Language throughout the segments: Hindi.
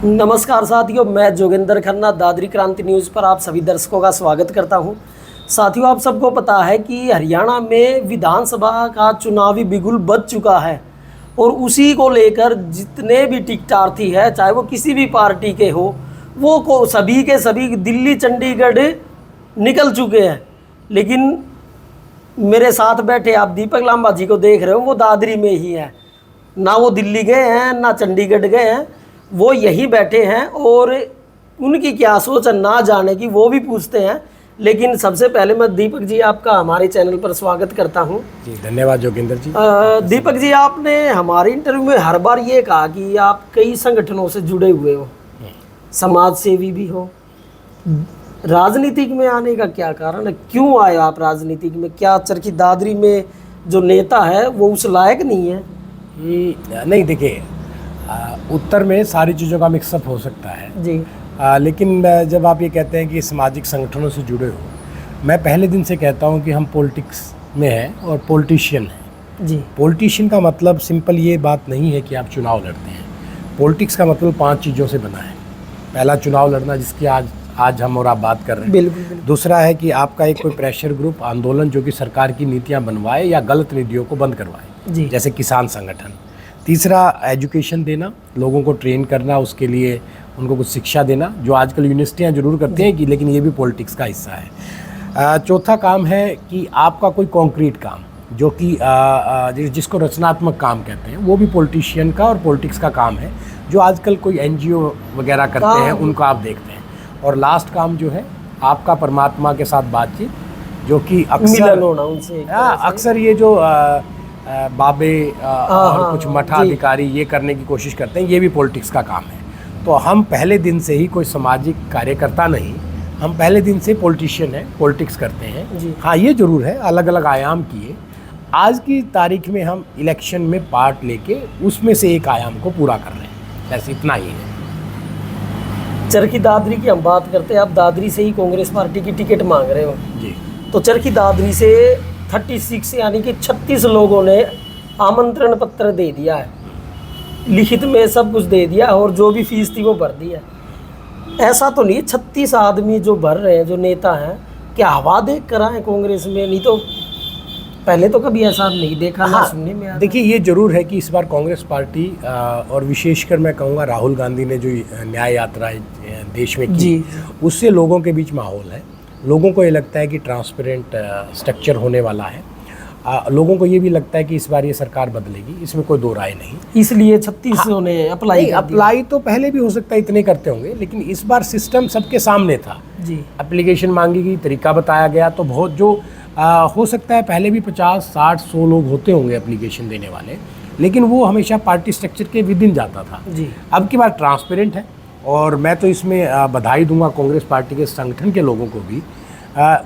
नमस्कार साथियों, मैं जोगिंदर खन्ना दादरी क्रांति न्यूज़ पर आप सभी दर्शकों का स्वागत करता हूं। साथियों, आप सबको पता है कि हरियाणा में विधानसभा का चुनावी बिगुल बज चुका है और उसी को लेकर जितने भी टिकटार्थी है, चाहे वो किसी भी पार्टी के हो, वो सभी के सभी दिल्ली चंडीगढ़ निकल चुके हैं। लेकिन मेरे साथ बैठे आप दीपक लांबा जी को देख रहे हो, वो दादरी में ही है। ना वो दिल्ली गए हैं ना चंडीगढ़ गए हैं, वो यहीं बैठे हैं और उनकी क्या सोच है ना जाने की, वो भी पूछते हैं। लेकिन सबसे पहले मैं दीपक जी आपका हमारे चैनल पर स्वागत करता हूं। जी धन्यवाद जोगिंदर जी। दीपक जी, आपने हमारे इंटरव्यू में हर बार ये कहा कि आप कई संगठनों से जुड़े हुए हो, समाज सेवी भी हो। राजनीतिक में आने का क्या कारण है? क्यों आए आप राजनीतिक में? क्या चरखी दादरी में जो नेता है वो उस लायक नहीं है? नहीं, देखिए, उत्तर में सारी चीज़ों का मिक्सअप हो सकता है जी। लेकिन जब आप ये कहते हैं कि सामाजिक संगठनों से जुड़े हो, मैं पहले दिन से कहता हूँ कि हम पॉलिटिक्स में हैं और पॉलिटिशियन हैं। जी। पॉलिटिशियन का मतलब सिंपल ये बात नहीं है कि आप चुनाव लड़ते हैं। पॉलिटिक्स का मतलब 5 चीज़ों से बना है। पहला, चुनाव लड़ना, जिसकी आज हम और आप बात कर रहे हैं। बिल्कुल। दूसरा है कि आपका एक कोई प्रेशर ग्रुप आंदोलन जो कि सरकार की नीतियाँ बनवाए या गलत नीतियों को बंद करवाए, जैसे किसान संगठन। तीसरा, एजुकेशन देना, लोगों को ट्रेन करना, उसके लिए उनको कुछ शिक्षा देना, जो आजकल यूनिवर्सिटियाँ जरूर करते हैं कि, लेकिन ये भी पॉलिटिक्स का हिस्सा है। चौथा काम है कि आपका कोई कॉन्क्रीट काम, जो कि जिसको रचनात्मक काम कहते हैं, वो भी पॉलिटिशियन का और पॉलिटिक्स का काम है, जो आजकल कोई NGO वगैरह करते हैं, उनको आप देखते हैं। और लास्ट काम जो है आपका परमात्मा के साथ बातचीत, जो कि अक्सर ये जो बाबे और कुछ मठाधिकारी ये करने की कोशिश करते हैं, ये भी पॉलिटिक्स का काम है। तो हम पहले दिन से ही कोई सामाजिक कार्यकर्ता नहीं, हम पहले दिन से पॉलिटिशियन हैं, पॉलिटिक्स करते हैं। हाँ, ये जरूर है, अलग अलग आयाम किए। आज की तारीख में हम इलेक्शन में पार्ट लेके उसमें से एक आयाम को पूरा कर रहे हैं, बस इतना ही है। चरखी दादरी की हम बात करते हैं, आप दादरी से ही कांग्रेस पार्टी की टिकट मांग रहे हो जी। तो चरखी दादरी से 36 यानी कि 36 लोगों ने आमंत्रण पत्र दे दिया है, लिखित में सब कुछ दे दिया और जो भी फीस थी वो भर दी है। ऐसा तो नहीं 36 आदमी जो भर रहे हैं, जो नेता हैं, क्या हवा देख कर आए कांग्रेस में? नहीं तो पहले तो कभी ऐसा नहीं देखा। हाँ, सुनने में देखिए, ये जरूर है कि इस बार कांग्रेस पार्टी और विशेषकर मैं कहूँगा राहुल गांधी ने जो न्याय यात्रा देश में की, उससे लोगों के बीच माहौल है। लोगों को ये लगता है कि ट्रांसपेरेंट स्ट्रक्चर होने वाला है। लोगों को ये भी लगता है कि इस बार ये सरकार बदलेगी, इसमें कोई दो राय नहीं। इसलिए 36 ने अप्लाई तो पहले भी हो सकता है, इतने करते होंगे, लेकिन इस बार सिस्टम सबके सामने था जी। एप्लीकेशन मांगी गई, तरीका बताया गया, तो बहुत जो हो सकता है पहले भी 50, 60, 100 लोग होते होंगे एप्लीकेशन देने वाले, लेकिन वो हमेशा पार्टी स्ट्रक्चर के विद इन जाता था जी। अब की बार ट्रांसपेरेंट है और मैं तो इसमें बधाई दूंगा कांग्रेस पार्टी के संगठन के लोगों को भी।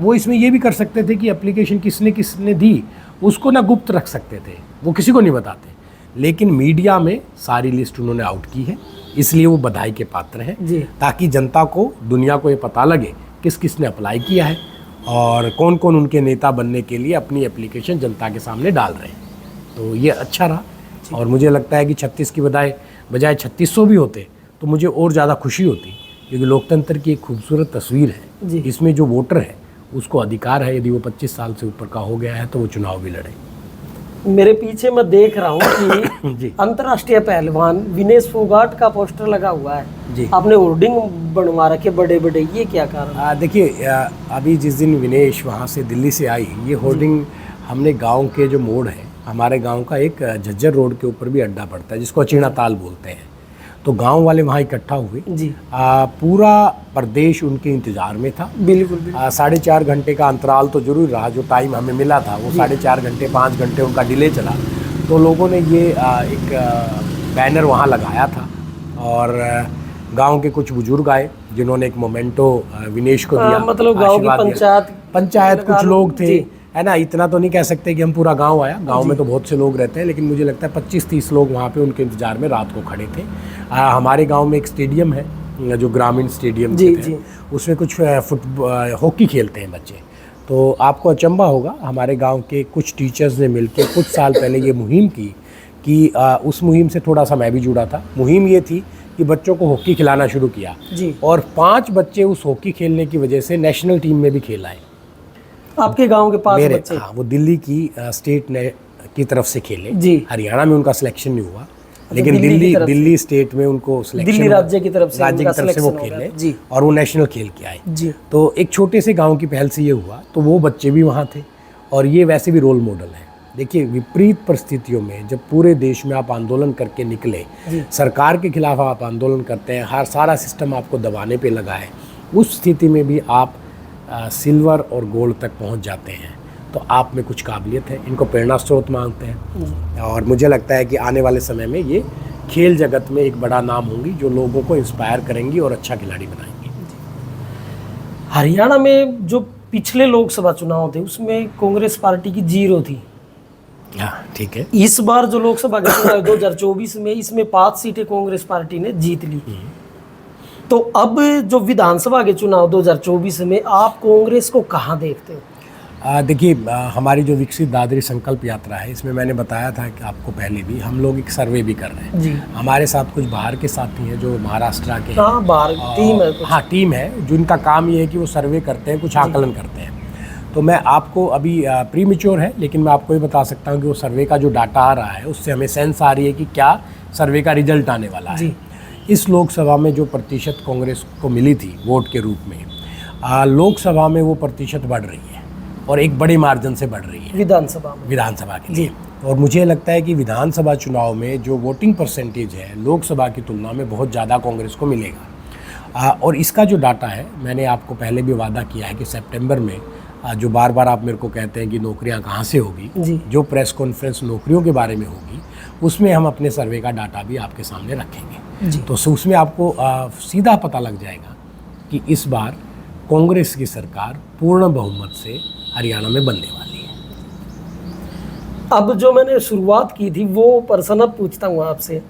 वो इसमें ये भी कर सकते थे कि एप्लीकेशन किसने दी उसको ना गुप्त रख सकते थे, वो किसी को नहीं बताते, लेकिन मीडिया में सारी लिस्ट उन्होंने आउट की है, इसलिए वो बधाई के पात्र हैं, ताकि जनता को, दुनिया को ये पता लगे किस किसने अप्लाई किया है और कौन कौन उनके नेता बनने के लिए अपनी एप्लीकेशन जनता के सामने डाल रहे हैं। तो ये अच्छा रहा और मुझे लगता है कि 36 की बजाय 3600 भी होते तो मुझे और ज़्यादा खुशी होती, क्योंकि लोकतंत्र की एक खूबसूरत तस्वीर है। इसमें जो वोटर है उसको अधिकार है, यदि वो 25 साल से ऊपर का हो गया है तो वो चुनाव भी लड़े। मेरे पीछे मैं देख रहा हूँ कि अंतर्राष्ट्रीय पहलवान विनेश फोगाट का पोस्टर लगा हुआ है जी। आपने होर्डिंग बनवा रखे बड़े बड़े, ये क्या कारण? देखिए, अभी जिस दिन विनेश वहाँ से दिल्ली से आई, ये होर्डिंग हमने गाँव के जो मोड़ है, हमारे गाँव का एक झज्जर रोड के ऊपर भी अड्डा पड़ता है जिसको अचीना ताल बोलते हैं, तो गांव वाले वहाँ इकट्ठा हुए जी। पूरा प्रदेश उनके इंतजार में था। बिल्कुल। 4.5 घंटे का अंतराल तो जरूर रहा, जो टाइम हमें मिला था वो 4.5 घंटे 5 घंटे उनका डिले चला। तो लोगों ने ये एक बैनर वहाँ लगाया था और गांव के कुछ बुजुर्ग आए जिन्होंने एक मोमेंटो विनेश को दिया, मतलब गांव की पंचायत कुछ लोग थे, है ना। इतना तो नहीं कह सकते कि हम पूरा गांव आया, गांव में तो बहुत से लोग रहते हैं, लेकिन मुझे लगता है 25-30 लोग वहाँ पे उनके इंतजार में रात को खड़े थे। हमारे गांव में एक स्टेडियम है, जो ग्रामीण स्टेडियम है, उसमें कुछ हॉकी खेलते हैं बच्चे। तो आपको अचंभा होगा, हमारे गांव के कुछ टीचर्स ने मिलकर कुछ साल पहले ये मुहिम की कि उस मुहिम से थोड़ा सा मैं भी जुड़ा था। मुहिम ये थी कि बच्चों को हॉकी खिलाना शुरू किया जी। और 5 बच्चे उस हॉकी खेलने की वजह से नेशनल टीम में भी खेल आए। आपके गांव के पास मेरे बच्चे? हाँ, वो दिल्ली की स्टेट ने की तरफ से खेले जी। हरियाणा में उनका सिलेक्शन नहीं हुआ, लेकिन दिल्ली की तरफ दिल्ली स्टेट में उनको सिलेक्शन, दिल्ली राज्य की तरफ से वो खेले जी। और वो नेशनल खेल के आए। जी। तो एक छोटे से गांव की पहल से ये हुआ, तो वो बच्चे भी वहाँ थे और ये वैसे भी रोल मॉडल है। देखिए, विपरीत परिस्थितियों में जब पूरे देश में आप आंदोलन करके निकले, सरकार के खिलाफ आप आंदोलन करते हैं, हर सारा सिस्टम आपको दबाने पे लगा है, उस स्थिति में भी आप सिल्वर और गोल्ड तक पहुंच जाते हैं, तो आप में कुछ काबिलियत है। इनको प्रेरणा स्रोत मांगते हैं और मुझे लगता है कि आने वाले समय में ये खेल जगत में एक बड़ा नाम होंगी, जो लोगों को इंस्पायर करेंगी और अच्छा खिलाड़ी बनाएंगी। हरियाणा में जो पिछले लोकसभा चुनाव थे उसमें कांग्रेस पार्टी की 0 थी। हाँ, ठीक है। इस बार जो लोकसभा के चुनाव 2024 में, इसमें 5 सीटें कांग्रेस पार्टी ने जीत ली। तो अब जो विधानसभा के चुनाव 2024 में आप कांग्रेस को कहाँ देखते हो? देखिए, हमारी जो विकसित दादरी संकल्प यात्रा है, इसमें मैंने बताया था कि आपको पहले भी, हम लोग एक सर्वे भी कर रहे हैं जी। हमारे साथ कुछ बाहर के साथी हैं जो महाराष्ट्र के, हाँ, बाहर टीम है कुछ। हाँ, टीम है जिनका काम ये है कि वो सर्वे करते हैं, कुछ आकलन करते हैं। तो मैं आपको अभी प्री मैच्योर है, लेकिन मैं आपको ये बता सकता हूँ कि वो सर्वे का जो डाटा आ रहा है उससे हमें सेंस आ रही है कि क्या सर्वे का रिजल्ट आने वाला है। इस लोकसभा में जो प्रतिशत कांग्रेस को मिली थी वोट के रूप में, लोकसभा में वो प्रतिशत बढ़ रही है और एक बड़े मार्जिन से बढ़ रही है विधानसभा के लिए। और मुझे लगता है कि विधानसभा चुनाव में जो वोटिंग परसेंटेज है लोकसभा की तुलना में बहुत ज़्यादा कांग्रेस को मिलेगा। और इसका जो डाटा है, मैंने आपको पहले भी वादा किया है कि सितंबर में जो बार बार आप मेरे को कहते हैं कि नौकरियां कहाँ से होगी, जो प्रेस कॉन्फ्रेंस नौकरियों के बारे में होगी, उसमें हम अपने सर्वे का डाटा भी आपके सामने रखेंगे। तो उसमें आपको सीधा पता लग जाएगा कि इस बार कांग्रेस की सरकार पूर्ण बहुमत से हरियाणा में बनने वाली है। अब जो मैंने शुरुआत की थी वो प्रश्न अब पूछता हूँ आपसे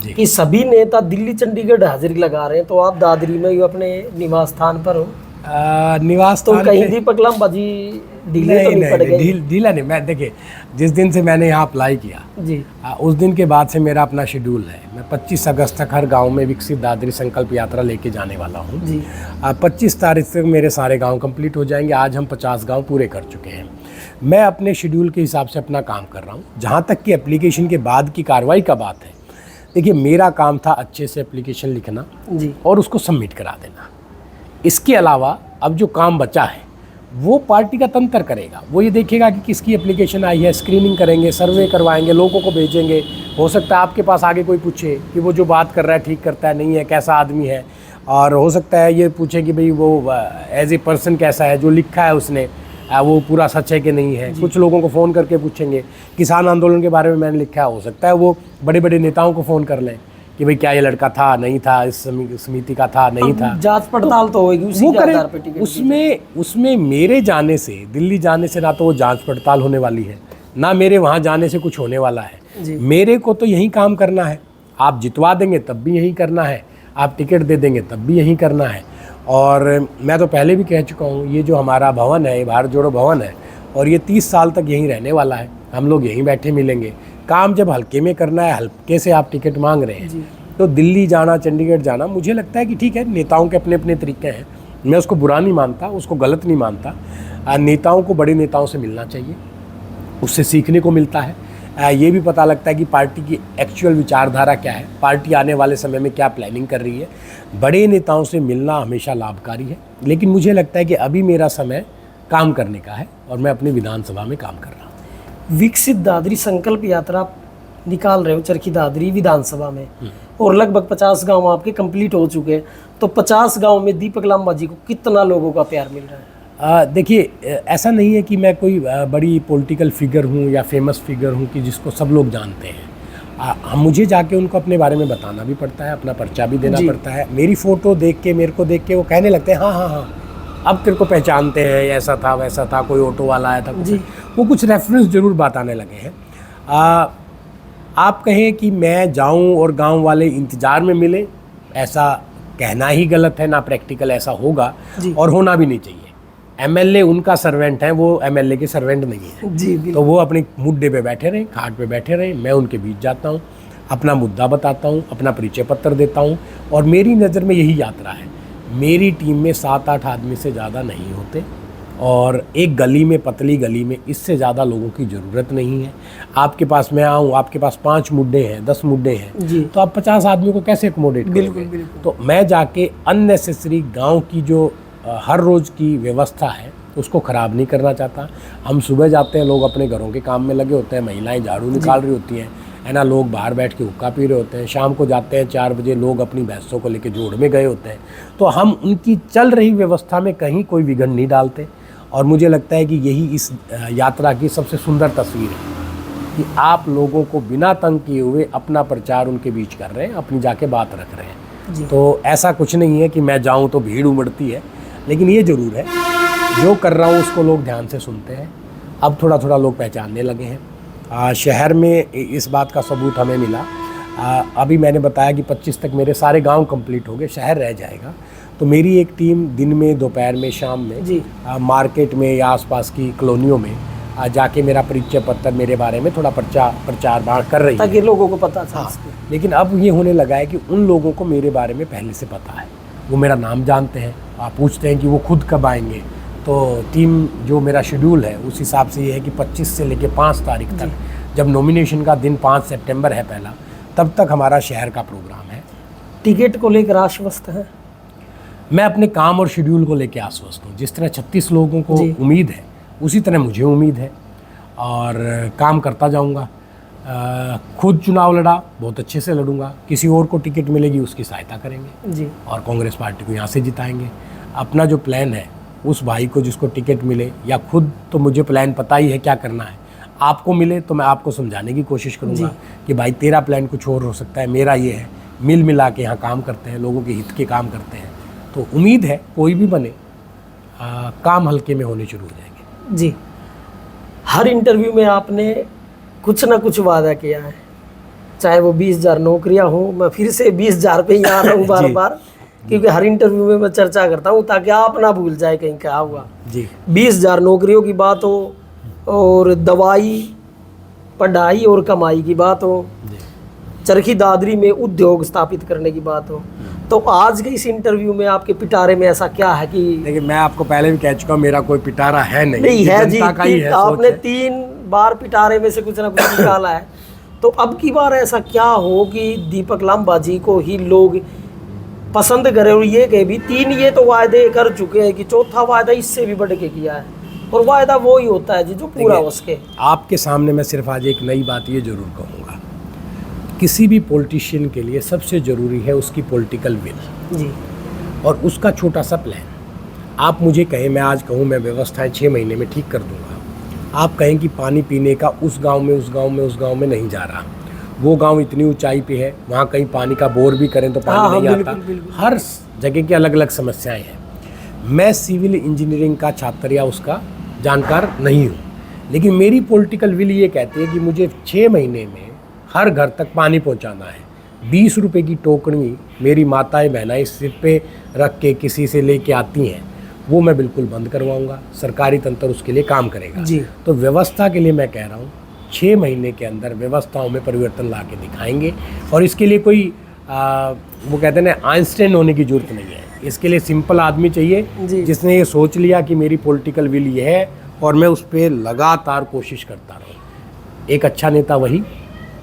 कि सभी नेता दिल्ली चंडीगढ़ हाजिरी लगा रहे हैं, तो आप दादरी में अपने निवास स्थान पर हो, निवास तो कहीं दीपक लांबाजी ढीले तो नहीं पड़ गए? ढीला नहीं। मैं देखिए, जिस दिन से मैंने यहाँ अप्लाई किया जी, उस दिन के बाद से मेरा अपना शेड्यूल है। मैं 25 अगस्त तक हर गांव में विकसित दादरी संकल्प यात्रा लेके जाने वाला हूँ जी। 25 तारीख तक मेरे सारे गांव कंप्लीट हो जाएंगे। आज हम 50 गांव पूरे कर चुके हैं। मैं अपने शेड्यूल के हिसाब से अपना काम कर रहा हूँ। जहाँ तक कि एप्लीकेशन के बाद की कार्रवाई का बात है, देखिए, मेरा काम था अच्छे से एप्लीकेशन लिखना जी और उसको सबमिट करा देना। इसके अलावा अब जो काम बचा है वो पार्टी का तंत्र करेगा। वो ये देखेगा कि किसकी एप्लीकेशन आई है, स्क्रीनिंग करेंगे, सर्वे करवाएंगे, लोगों को भेजेंगे। हो सकता है आपके पास आगे कोई पूछे कि वो जो बात कर रहा है ठीक करता है नहीं है, कैसा आदमी है, और हो सकता है ये पूछे कि भाई वो एज ए पर्सन कैसा है, जो लिखा है उसने वो पूरा सच है कि नहीं है। कुछ लोगों को फ़ोन करके पूछेंगे। किसान आंदोलन के बारे में मैंने लिखा है, हो सकता है वो बड़े बड़े नेताओं को फ़ोन कर लें कि भाई क्या ये लड़का था, नहीं था, इस समिति का था, नहीं था। जांच पड़ताल तो होगी उसी के आधार पे टिकट। उसमें मेरे जाने से, दिल्ली जाने से ना तो वो जांच पड़ताल होने वाली है, ना मेरे वहाँ जाने से कुछ होने वाला है। मेरे को तो यही काम करना है। आप जितवा देंगे तब भी यही करना है, आप टिकट दे देंगे तब भी यही करना है। और मैं तो पहले भी कह चुका हूँ, ये जो हमारा भवन है, ये भारत जोड़ो भवन है, और ये 30 साल तक यहीं रहने वाला है। हम लोग यहीं बैठे मिलेंगे। काम जब हल्के में करना है, हल्के से आप टिकट मांग रहे हैं, तो दिल्ली जाना, चंडीगढ़ जाना, मुझे लगता है कि ठीक है, नेताओं के अपने अपने तरीके हैं। मैं उसको बुरा नहीं मानता, उसको गलत नहीं मानता। नेताओं को बड़े नेताओं से मिलना चाहिए, उससे सीखने को मिलता है। ये भी पता लगता है कि पार्टी की एक्चुअल विचारधारा क्या है, पार्टी आने वाले समय में क्या प्लानिंग कर रही है। बड़े नेताओं से मिलना हमेशा लाभकारी है, लेकिन मुझे लगता है कि अभी मेरा समय काम करने का है और मैं अपनी विधानसभा में काम कर रहा हूँ। विकसित दादरी संकल्प यात्रा निकाल रहे हो चरखी दादरी विधानसभा में, और लगभग 50 गांव आपके कंप्लीट हो चुके हैं, तो 50 गांव में दीपक लांबाजी को कितना लोगों का प्यार मिल रहा है? देखिए, ऐसा नहीं है कि मैं कोई बड़ी पॉलिटिकल फिगर हूँ या फेमस फिगर हूँ कि जिसको सब लोग जानते हैं। मुझे जाके उनको अपने बारे में बताना भी पड़ता है, अपना पर्चा भी देना पड़ता है। मेरी फ़ोटो देख के, मेरे को देख के वो कहने लगते हैं, हाँ हाँ हाँ, अब तेरे को पहचानते हैं, ऐसा था वैसा था, कोई ऑटो वाला आया था जी। वो कुछ रेफरेंस ज़रूर बताने लगे हैं। आप कहें कि मैं जाऊं और गांव वाले इंतज़ार में मिले, ऐसा कहना ही गलत है, ना प्रैक्टिकल ऐसा होगा और होना भी नहीं चाहिए। एमएलए उनका सर्वेंट है, वो एमएलए के सर्वेंट नहीं है जी। तो वो अपने मुद्दे पे बैठे रहें, खाट पे बैठे रहें, मैं उनके बीच जाता हूँ। अपना मुद्दा बताता हूँ, अपना परिचय पत्र देता हूँ, और मेरी नज़र में यही यात्रा है। मेरी टीम में 7-8 आदमी से ज़्यादा नहीं होते, और एक गली में, पतली गली में इससे ज़्यादा लोगों की ज़रूरत नहीं है। आपके पास मैं आऊँ, आपके पास 5 मुद्दे हैं, 10 मुद्दे हैं, तो आप 50 आदमियों को कैसे अकोमोडेट करोगे? बिल्कुल। तो मैं जाके अननेसेसरी गांव की जो हर रोज़ की व्यवस्था है उसको ख़राब नहीं करना चाहता। हम सुबह जाते हैं, लोग अपने घरों के काम में लगे होते हैं, महिलाएं झाड़ू निकाल रही होती हैं, है ना, लोग बाहर बैठ के हुक्का पी रहे होते हैं। शाम को जाते हैं 4 बजे, लोग अपनी भैंसों को लेके जोड़ में गए होते हैं। तो हम उनकी चल रही व्यवस्था में कहीं कोई विघ्न नहीं डालते, और मुझे लगता है कि यही इस यात्रा की सबसे सुंदर तस्वीर है कि आप लोगों को बिना तंग किए हुए अपना प्रचार उनके बीच कर रहे हैं, अपनी जाके बात रख रहे हैं। तो ऐसा कुछ नहीं है कि मैं जाऊं तो भीड़ उमड़ती है, लेकिन ये ज़रूर है जो कर रहा हूँ उसको लोग ध्यान से सुनते हैं। अब थोड़ा थोड़ा लोग पहचानने लगे हैं। शहर में इस बात का सबूत हमें मिला। अभी मैंने बताया कि 25 तक मेरे सारे गांव कंप्लीट हो गए, शहर रह जाएगा। तो मेरी एक टीम दिन में, दोपहर में, शाम में मार्केट में या आसपास की कॉलोनियों में जाके मेरा परिचय पत्र, मेरे बारे में थोड़ा प्रचार बाढ़ कर रही है, ताकि लोगों को पता था। लेकिन अब ये होने लगा है कि उन लोगों को मेरे बारे में पहले से पता है, वो मेरा नाम जानते हैं। आप पूछते हैं कि वो खुद कब आएंगे, तो टीम जो मेरा शेड्यूल है उस हिसाब से ये है कि 25 से लेकर 5 तारीख तक, जब नॉमिनेशन का दिन 5 सितंबर है पहला, तब तक हमारा शहर का प्रोग्राम है। टिकट को लेकर आश्वस्त है? मैं अपने काम और शेड्यूल को लेकर आश्वस्त हूँ। जिस तरह 36 लोगों को उम्मीद है, उसी तरह मुझे उम्मीद है, और काम करता जाऊँगा। खुद चुनाव लड़ा, बहुत अच्छे से लड़ूंगा। किसी और को टिकट मिलेगी उसकी सहायता करेंगे और कांग्रेस पार्टी को यहाँ से जिताएंगे। अपना जो प्लान है, उस भाई को जिसको टिकट मिले, या खुद तो मुझे प्लान पता ही है क्या करना है, आपको मिले तो मैं आपको समझाने की कोशिश करूँगा कि भाई तेरा प्लान कुछ और हो सकता है, मेरा ये है। मिल मिला के यहाँ काम करते हैं, लोगों के हित के काम करते हैं। तो उम्मीद है कोई भी बने, काम हल्के में होने शुरू हो जाएंगे। जी, हर इंटरव्यू में आपने कुछ ना कुछ वादा किया है, चाहे वो 20,000 नौकरियां हो। मैं फिर से 20,000 पे ही आ रहा हूँ बार बार, क्योंकि हर इंटरव्यू में मैं चर्चा करता हूँ ताकि आप ना भूल जाए कहीं क्या हुआ। जी, 20,000 नौकरियों की बात हो, और दवाई, पढ़ाई और कमाई की बात हो, चरखी दादरी में उद्योग स्थापित करने की बात हो, तो आज के इस इंटरव्यू में आपके पिटारे में ऐसा क्या है कि? देखिए, मैं आपको पहले भी कह चुका हूँ, मेरा कोई पिटारा है नहीं है जी। का ही है, आपने 3 बार पिटारे में से कुछ ना कुछ निकाला है। तो अब की बार ऐसा क्या हो कि दीपक लांबा जी को ही लोग पसंद करें, और ये कहे भी 3 ये तो वायदे कर चुके हैं कि चौथा वायदा इससे भी बढ़ के किया है, और वायदा वो ही होता है जी जो पूरा हो सके। आपके सामने मैं सिर्फ आज एक नई बात ये जरूर कहूँगा, किसी भी पॉलिटिशियन के लिए सबसे ज़रूरी है उसकी पॉलिटिकल विल जी, और उसका छोटा सा प्लान। आप मुझे कहें, मैं आज कहूँ मैं व्यवस्थाएं 6 महीने में ठीक कर दूंगा। आप कहें कि पानी पीने का उस गांव में नहीं जा रहा, वो गांव इतनी ऊंचाई पे है, वहाँ कहीं पानी का बोर भी करें तो पानी नहीं आता। हर जगह की अलग अलग समस्याएं हैं। मैं सिविल इंजीनियरिंग का छात्र या उसका जानकार नहीं हूँ, लेकिन मेरी पॉलिटिकल विल ये कहती है कि मुझे 6 महीने में हर घर तक पानी पहुँचाना है। 20 रुपये की टोकरी मेरी माताएं बहनाएं सिर पे रख के किसी से लेके आती हैं, वो मैं बिल्कुल बंद करवाऊंगा। सरकारी तंत्र उसके लिए काम करेगा जी। तो व्यवस्था के लिए मैं कह रहा हूँ 6 महीने के अंदर व्यवस्थाओं में परिवर्तन ला के दिखाएंगे, और इसके लिए कोई वो कहते हैं ना, आइंस्टाइन होने की जरूरत नहीं है। इसके लिए सिंपल आदमी चाहिए जिसने ये सोच लिया कि मेरी पॉलिटिकल विल ये है और मैं उस पर लगातार कोशिश करता रहूँ। एक अच्छा नेता वही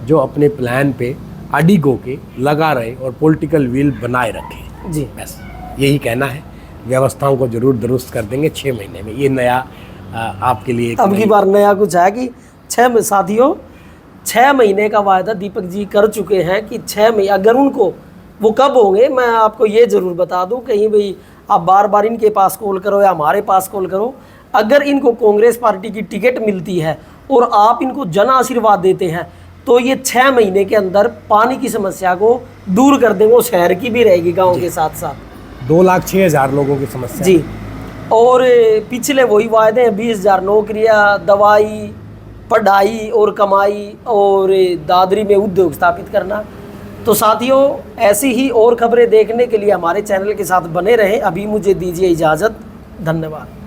जो अपने प्लान पे अडिग होके लगा रहे और पॉलिटिकल विल बनाए रखे जी। बस यही कहना है। व्यवस्थाओं को जरूर दुरुस्त कर देंगे 6 महीने में। ये नया आपके लिए अब की बार नया कुछ है कि 6 महीने का वायदा दीपक जी कर चुके हैं कि 6 महीने, अगर उनको वो कब होंगे मैं आपको ये ज़रूर बता दूं, कहीं भाई आप बार बार इनके पास कॉल करो या हमारे पास कॉल करो, अगर इनको कांग्रेस पार्टी की टिकट मिलती है और आप इनको जन आशीर्वाद देते हैं तो ये 6 महीने के अंदर पानी की समस्या को दूर कर देंगे। वो शहर की भी रहेगी गाँव के साथ साथ। 2,06,000 लोगों की समस्या जी। और पिछले वही वायदे हैं, 20,000 नौकरियाँ, दवाई, पढ़ाई और कमाई, और दादरी में उद्योग स्थापित करना। तो साथियों, ऐसी ही और खबरें देखने के लिए हमारे चैनल के साथ बने रहें। अभी मुझे दीजिए इजाज़त। धन्यवाद।